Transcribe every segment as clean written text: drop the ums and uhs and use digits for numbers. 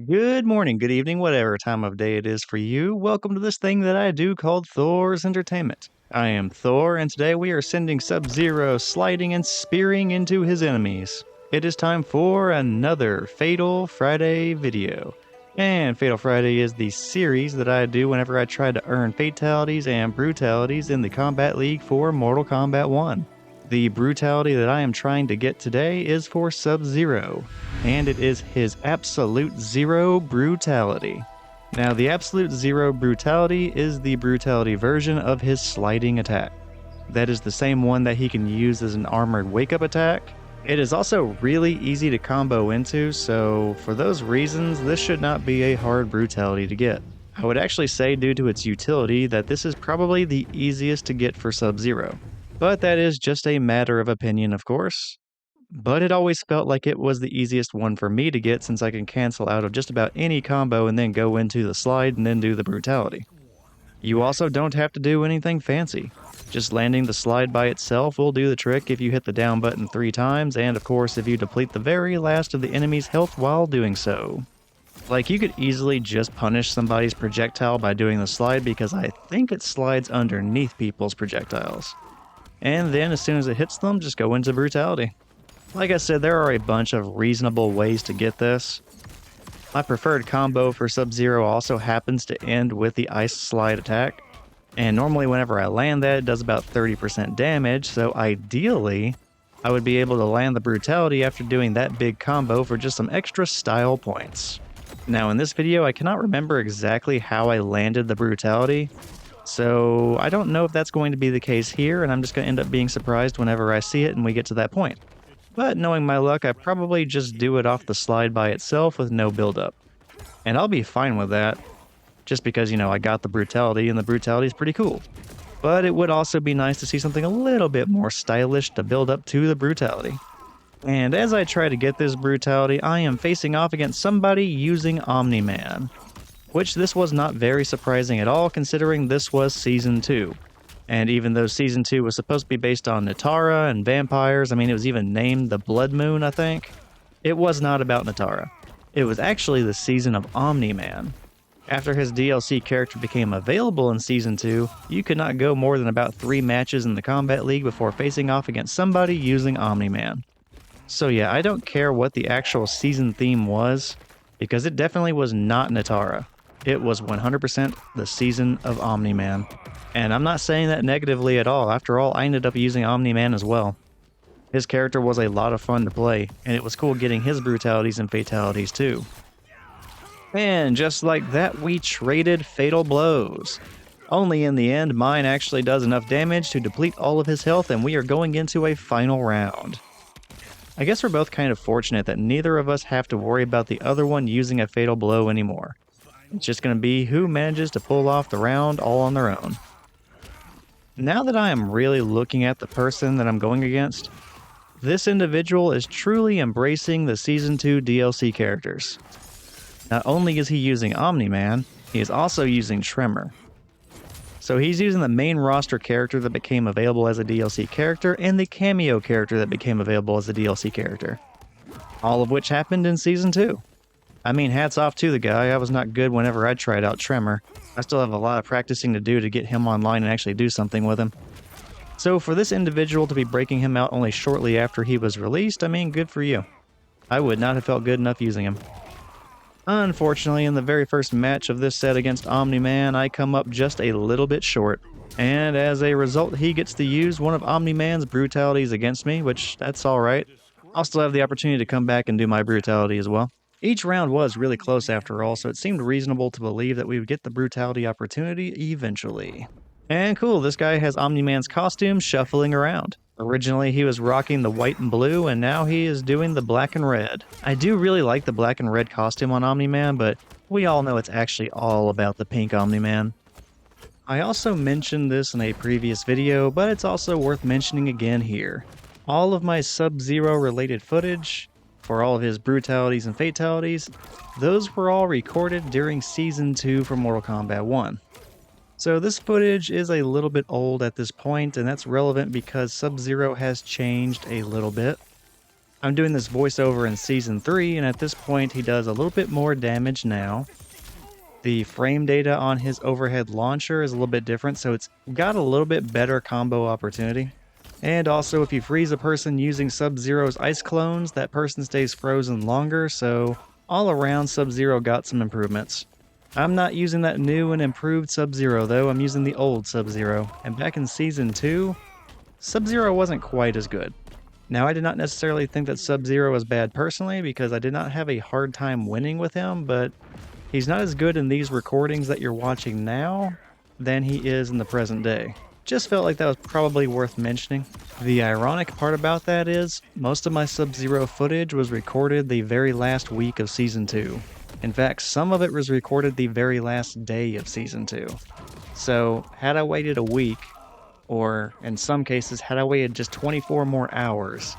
Good morning, good evening, whatever time of day it is for you. Welcome to this thing that I do called Thor's Entertainment. I am Thor, and today we are sending Sub-Zero sliding and spearing into his enemies. It is time for another Fatal Friday video. And Fatal Friday is the series that I do whenever I try to earn fatalities and brutalities in the Kombat League for Mortal Kombat 1. The brutality that I am trying to get today is for Sub-Zero, and it is his Absolute Zero Brutality. Now, the Absolute Zero Brutality is the brutality version of his sliding attack. That is the same one that he can use as an armored wake-up attack. It is also really easy to combo into, so for those reasons, this should not be a hard brutality to get. I would actually say, due to its utility, that this is probably the easiest to get for Sub-Zero. But that is just a matter of opinion, of course. But it always felt like it was the easiest one for me to get, since I can cancel out of just about any combo and then go into the slide and then do the brutality. You also don't have to do anything fancy. Just landing the slide by itself will do the trick if you hit the down button 3 times, and of course if you deplete the very last of the enemy's health while doing so. Like, you could easily just punish somebody's projectile by doing the slide, because I think it slides underneath people's projectiles. And then as soon as it hits them, just go into brutality. Like I said, there are a bunch of reasonable ways to get this. My preferred combo for Sub-Zero also happens to end with the ice slide attack. And normally whenever I land that, it does about 30% damage, so ideally, I would be able to land the brutality after doing that big combo for just some extra style points. Now in this video, I cannot remember exactly how I landed the brutality, so I don't know if that's going to be the case here, and I'm just going to end up being surprised whenever I see it and we get to that point. But knowing my luck, I probably just do it off the slide by itself with no build-up. And I'll be fine with that, just because, I got the brutality, and the brutality is pretty cool. But it would also be nice to see something a little bit more stylish to build up to the brutality. And as I try to get this brutality, I am facing off against somebody using Omni-Man, which this was not very surprising at all, considering this was Season 2. And even though Season 2 was supposed to be based on Natara and vampires, it was even named the Blood Moon, I think, it was not about Natara. It was actually the season of Omni-Man. After his DLC character became available in Season 2, you could not go more than about 3 matches in the Kombat League before facing off against somebody using Omni-Man. So yeah, I don't care what the actual season theme was, because it definitely was not Natara. It was 100% the season of Omni-Man. And I'm not saying that negatively at all. After all, I ended up using Omni-Man as well. His character was a lot of fun to play, and it was cool getting his brutalities and fatalities too. And just like that, we traded fatal blows. Only in the end, mine actually does enough damage to deplete all of his health, and we are going into a final round. I guess we're both kind of fortunate that neither of us have to worry about the other one using a fatal blow anymore. It's just going to be who manages to pull off the round all on their own. Now that I am really looking at the person that I'm going against, this individual is truly embracing the Season 2 DLC characters. Not only is he using Omni-Man, he is also using Tremor. So he's using the main roster character that became available as a DLC character and the cameo character that became available as a DLC character. All of which happened in Season 2. Hats off to the guy. I was not good whenever I tried out Tremor. I still have a lot of practicing to do to get him online and actually do something with him. So for this individual to be breaking him out only shortly after he was released, good for you. I would not have felt good enough using him. Unfortunately, in the very first match of this set against Omni-Man, I come up just a little bit short. And as a result, he gets to use one of Omni-Man's brutalities against me, which that's alright. I'll still have the opportunity to come back and do my brutality as well. Each round was really close after all, so it seemed reasonable to believe that we would get the brutality opportunity eventually. And cool, this guy has Omni-Man's costume shuffling around. Originally he was rocking the white and blue, and now he is doing the black and red. I do really like the black and red costume on Omni-Man, but we all know it's actually all about the pink Omni-Man. I also mentioned this in a previous video, but it's also worth mentioning again here. All of my Sub-Zero related footage, for all of his brutalities and fatalities, those were all recorded during Season 2 for Mortal Kombat 1. So this footage is a little bit old at this point, and that's relevant because Sub-Zero has changed a little bit. I'm doing this voiceover in Season 3, and at this point he does a little bit more damage now. The frame data on his overhead launcher is a little bit different, so it's got a little bit better combo opportunity. And also, if you freeze a person using Sub-Zero's ice clones, that person stays frozen longer, so all around Sub-Zero got some improvements. I'm not using that new and improved Sub-Zero though, I'm using the old Sub-Zero, and back in Season 2, Sub-Zero wasn't quite as good. Now, I did not necessarily think that Sub-Zero was bad personally, because I did not have a hard time winning with him, but he's not as good in these recordings that you're watching now than he is in the present day. Just felt like that was probably worth mentioning. The ironic part about that is, most of my Sub-Zero footage was recorded the very last week of Season 2. In fact, some of it was recorded the very last day of Season 2. So, had I waited a week, or in some cases, had I waited just 24 more hours,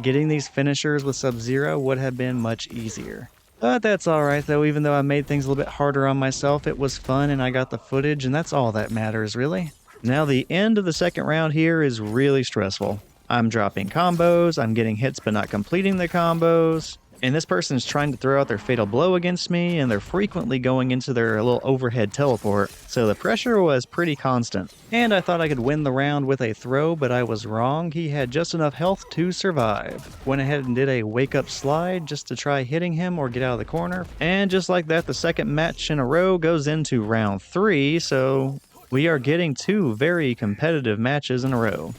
getting these finishers with Sub-Zero would have been much easier. But that's alright though, even though I made things a little bit harder on myself, it was fun and I got the footage, and that's all that matters really. Now the end of the second round here is really stressful. I'm dropping combos, I'm getting hits but not completing the combos, and this person is trying to throw out their fatal blow against me, and they're frequently going into their little overhead teleport, so the pressure was pretty constant. And I thought I could win the round with a throw, but I was wrong. He had just enough health to survive. Went ahead and did a wake-up slide just to try hitting him or get out of the corner, and just like that, the second match in a row goes into round 3, so we are getting 2 very competitive matches in a row.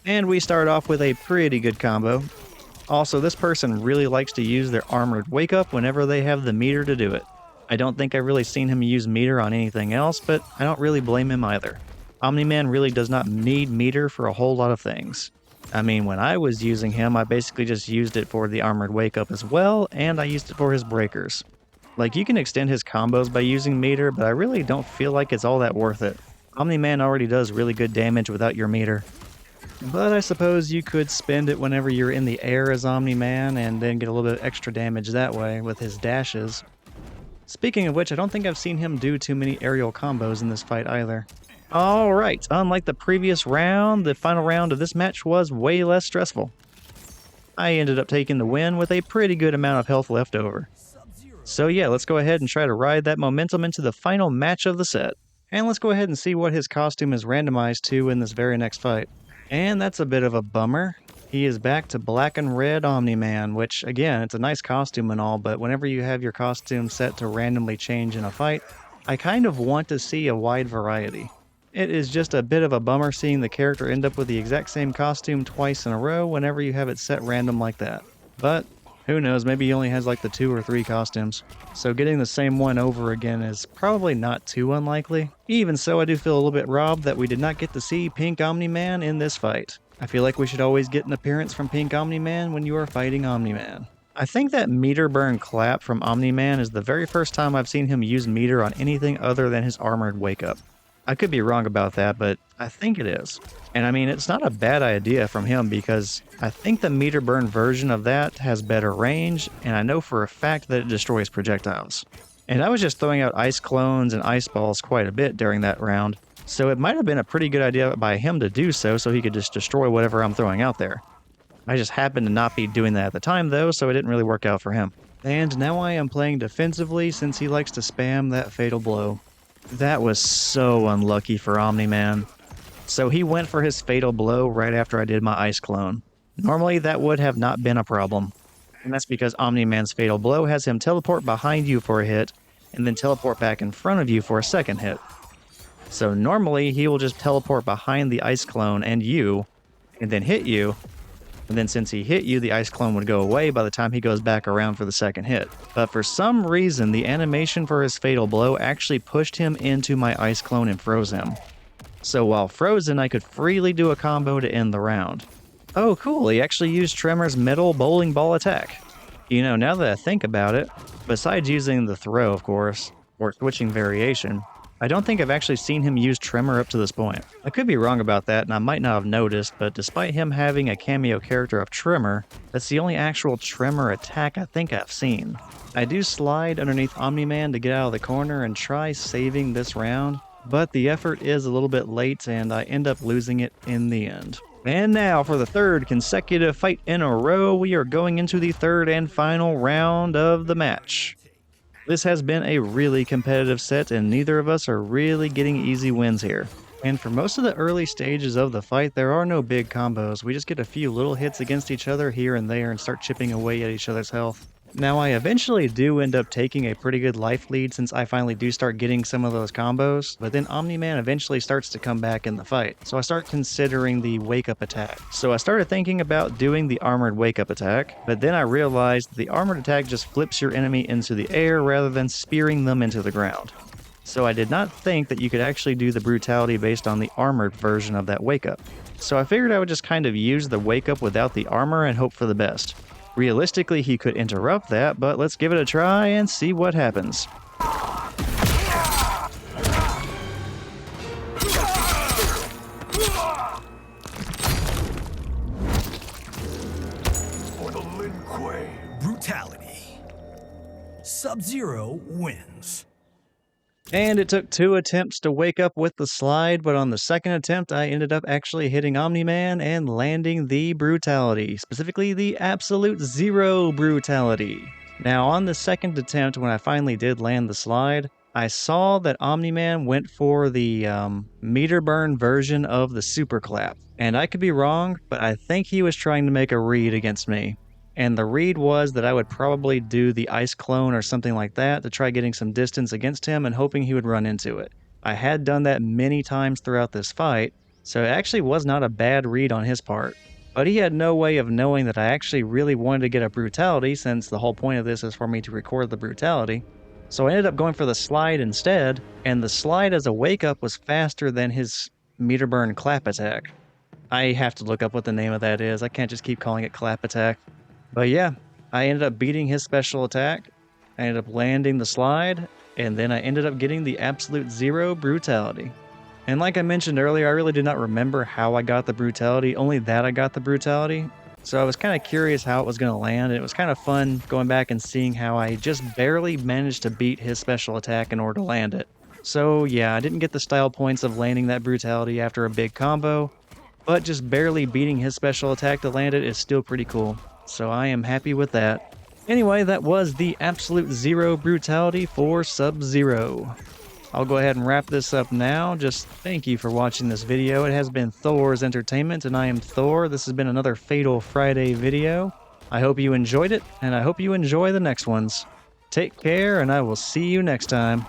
And we start off with a pretty good combo. Also, this person really likes to use their armored wake up whenever they have the meter to do it. I don't think I've really seen him use meter on anything else, but I don't really blame him either. Omni-Man really does not need meter for a whole lot of things. I mean, when I was using him, I basically just used it for the armored wake up as well, and I used it for his breakers. Like, you can extend his combos by using meter, but I really don't feel like it's all that worth it. Omni-Man already does really good damage without your meter. But I suppose you could spend it whenever you're in the air as Omni-Man and then get a little bit of extra damage that way with his dashes. Speaking of which, I don't think I've seen him do too many aerial combos in this fight either. Alright, unlike the previous round, the final round of this match was way less stressful. I ended up taking the win with a pretty good amount of health left over. So yeah, let's go ahead and try to ride that momentum into the final match of the set. And let's go ahead and see what his costume is randomized to in this very next fight. And that's a bit of a bummer. He is back to black and red Omni-Man, which again, it's a nice costume and all, but whenever you have your costume set to randomly change in a fight, I kind of want to see a wide variety. It is just a bit of a bummer seeing the character end up with the exact same costume twice in a row whenever you have it set random like that. But who knows, maybe he only has like the 2 or 3 costumes. So getting the same one over again is probably not too unlikely. Even so, I do feel a little bit robbed that we did not get to see Pink Omni-Man in this fight. I feel like we should always get an appearance from Pink Omni-Man when you are fighting Omni-Man. I think that meter burn clap from Omni-Man is the very first time I've seen him use meter on anything other than his armored wake up. I could be wrong about that, but I think it is. And I mean, it's not a bad idea from him because I think the meter burn version of that has better range, and I know for a fact that it destroys projectiles. And I was just throwing out ice clones and ice balls quite a bit during that round, so it might have been a pretty good idea by him to do so he could just destroy whatever I'm throwing out there. I just happened to not be doing that at the time though, so it didn't really work out for him. And now I am playing defensively since he likes to spam that fatal blow. That was so unlucky for Omni-Man. So he went for his fatal blow right after I did my ice clone. Normally that would have not been a problem. And that's because Omni-Man's fatal blow has him teleport behind you for a hit, and then teleport back in front of you for a second hit. So normally he will just teleport behind the ice clone and you, and then hit you, and then since he hit you, the ice clone would go away by the time he goes back around for the second hit. But for some reason, the animation for his fatal blow actually pushed him into my ice clone and froze him. So while frozen, I could freely do a combo to end the round. Oh cool, he actually used Tremor's metal bowling ball attack. You know, now that I think about it, besides using the throw of course, or switching variation, I don't think I've actually seen him use Tremor up to this point. I could be wrong about that and I might not have noticed, but despite him having a cameo character of Tremor, that's the only actual Tremor attack I think I've seen. I do slide underneath Omni-Man to get out of the corner and try saving this round, but the effort is a little bit late and I end up losing it in the end. And now, for the third consecutive fight in a row, we are going into the third and final round of the match. This has been a really competitive set, and neither of us are really getting easy wins here. And for most of the early stages of the fight, there are no big combos. We just get a few little hits against each other here and there and start chipping away at each other's health. Now, I eventually do end up taking a pretty good life lead since I finally do start getting some of those combos, but then Omni-Man eventually starts to come back in the fight, so I start considering the wake-up attack. So I started thinking about doing the armored wake-up attack, but then I realized the armored attack just flips your enemy into the air rather than spearing them into the ground. So I did not think that you could actually do the brutality based on the armored version of that wake-up. So I figured I would just kind of use the wake-up without the armor and hope for the best. Realistically, he could interrupt that, but let's give it a try and see what happens. Brutality. Sub-Zero wins. And it took 2 attempts to wake up with the slide, but on the second attempt, I ended up actually hitting Omni-Man and landing the brutality, specifically the absolute zero brutality. Now, on the second attempt, when I finally did land the slide, I saw that Omni-Man went for the meter burn version of the super clap. And I could be wrong, but I think he was trying to make a read against me. And the read was that I would probably do the ice clone or something like that to try getting some distance against him and hoping he would run into it. I had done that many times throughout this fight, so it actually was not a bad read on his part. But he had no way of knowing that I actually really wanted to get a brutality, since the whole point of this is for me to record the brutality. So I ended up going for the slide instead, and the slide as a wake up was faster than his meter burn clap attack. I have to look up what the name of that is. I can't just keep calling it clap attack. But yeah, I ended up beating his special attack, I ended up landing the slide, and then I ended up getting the absolute zero brutality. And like I mentioned earlier, I really did not remember how I got the brutality, only that I got the brutality. So I was kind of curious how it was going to land, and it was kind of fun going back and seeing how I just barely managed to beat his special attack in order to land it. So yeah, I didn't get the style points of landing that brutality after a big combo, but just barely beating his special attack to land it is still pretty cool. So I am happy with that. Anyway, that was the absolute zero brutality for Sub-Zero. I'll go ahead and wrap this up now. Just thank you for watching this video. It has been Thor's Entertainment, and I am Thor. This has been another Fatal Friday video. I hope you enjoyed it, and I hope you enjoy the next ones. Take care, and I will see you next time.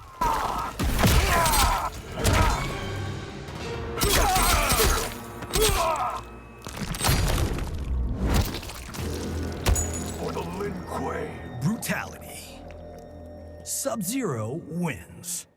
Brutality. Sub-Zero wins.